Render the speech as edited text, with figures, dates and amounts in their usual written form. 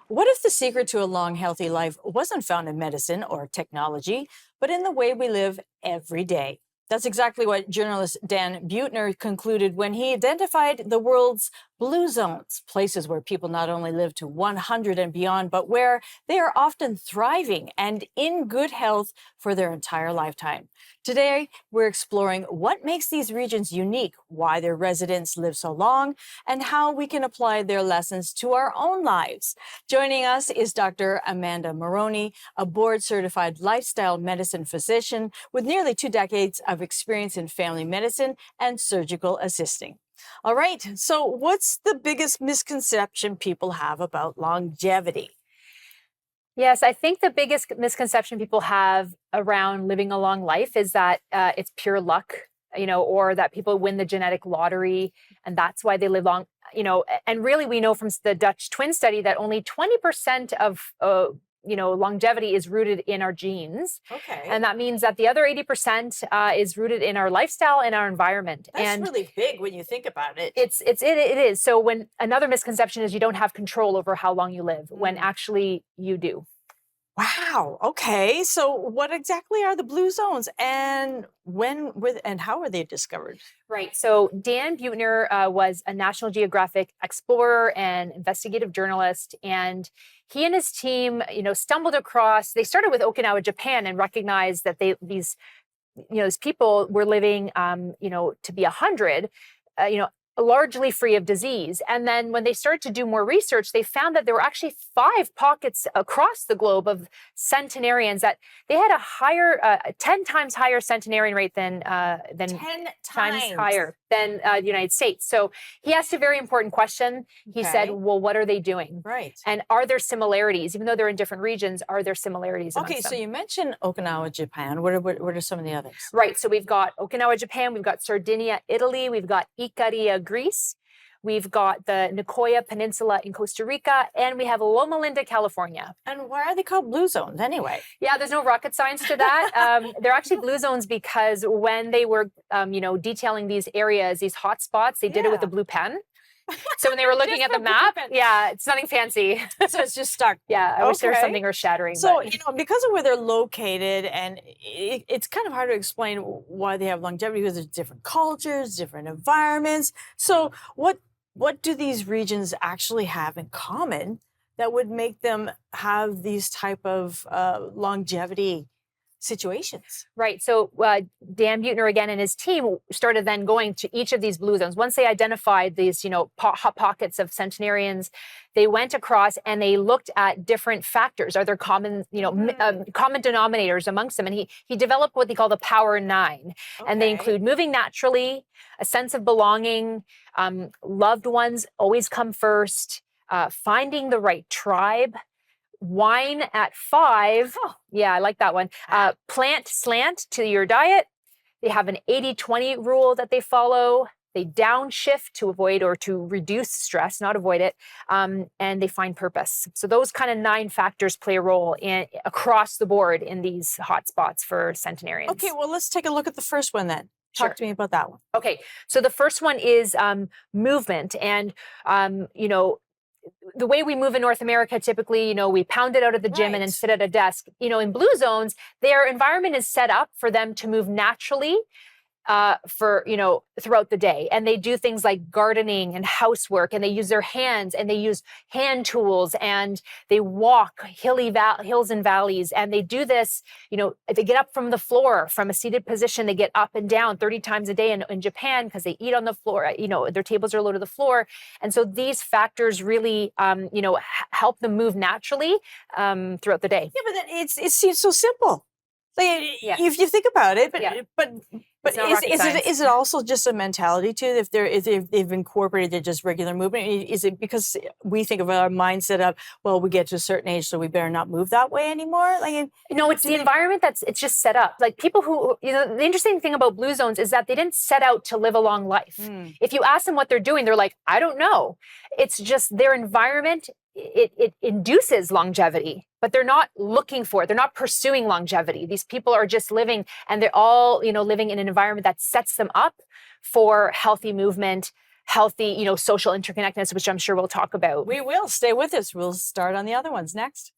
What if the secret to a long, healthy life wasn't found in medicine or technology, but in the way we live every day? That's exactly what journalist Dan Buettner concluded when he identified the world's blue zones, places where people not only live to 100 and beyond, but where they are often thriving and in good health for their entire lifetime. Today, we're exploring what makes these regions unique, why their residents live so long, and how we can apply their lessons to our own lives. Joining us is Dr. Amanda Marrone, a board-certified lifestyle medicine physician with nearly 2 decades of experience in family medicine and surgical assisting. All right, so what's the biggest misconception people have about longevity? Yes, I think the biggest misconception people have around living a long life is that it's pure luck, or that people win the genetic lottery and that's why they live long, and really we know from the Dutch twin study that only 20% of longevity is rooted in our genes. Okay. And that means that the other 80% is rooted in our lifestyle and our environment. That's really big when you think about it. It is. So when another misconception is you don't have control over how long you live, when actually you do. Wow. Okay. So what exactly are the blue zones and and how were they discovered? Right. So Dan Buettner was a National Geographic explorer and investigative journalist, and he and his team, stumbled across. They started with Okinawa, Japan, and recognized that these people were living, to be 100, largely free of disease. And then when they started to do more research, they found that there were actually 5 pockets across the globe of centenarians that they had a higher, 10 times higher centenarian rate than 10 times higher than the United States. So he asked a very important question. He said, well, what are they doing? Right. And are there similarities? Even though they're in different regions, are there similarities amongst Okay, so them? you mentioned Okinawa, Japan. What are some of the others? Right. So we've got Okinawa, Japan. We've got Sardinia, Italy. We've got Ikaria, Greece. We've got the Nicoya Peninsula in Costa Rica. And we have Loma Linda, California. And why are they called blue zones anyway? Yeah, there's no rocket science to that. They're actually blue zones because when they were, detailing these areas, these hot spots, they did it with a blue pen. So when they were looking at the map, it's nothing fancy. So it's just stuck. Yeah, I wish there was something earth-shattering. So, because of where they're located, and it's kind of hard to explain why they have longevity because there's different cultures, different environments. So what do these regions actually have in common that would make them have these type of longevity situations? Right. So Dan Buettner again and his team started then going to each of these blue zones. Once they identified these, hot pockets of centenarians, they went across and they looked at different factors. Are there common, common denominators amongst them? And he developed what they call the Power 9. Okay. And they include moving naturally, a sense of belonging, loved ones always come first, finding the right tribe, wine at 5. Oh, yeah, I like that one. Plant slant to your diet. They have an 80-20 rule that they follow. They downshift to avoid or to reduce stress, not avoid it. And they find purpose. So those kind of 9 factors play a role across the board in these hotspots for centenarians. Okay, well, let's take a look at the first one then. Talk to me about that one. Okay, so the first one is movement. And, the way we move in North America, typically, we pound it out at the gym and then sit at a desk. In blue zones, their environment is set up for them to move naturally throughout the day. And they do things like gardening and housework, and they use their hands and they use hand tools, and they walk hills and valleys. And they do this, they get up from the floor from a seated position, they get up and down 30 times a day in Japan because they eat on the floor, their tables are low to the floor. And so these factors really, help them move naturally throughout the day. Yeah, but it seems so simple. If you think about it, but is it also just a mentality too? If they've incorporated just regular movement, is it because we think of our mindset of, well, we get to a certain age, so we better not move that way anymore? It's the environment it's just set up. Like people who, the interesting thing about blue zones is that they didn't set out to live a long life. If you ask them what they're doing, they're like, I don't know. It's just their environment. It induces longevity, but they're not looking for it. They're not pursuing longevity. These people are just living, and they're all, living in an environment that sets them up for healthy movement, healthy, social interconnectedness, which I'm sure we'll talk about. We will. Stay with us. We'll start on the other ones next.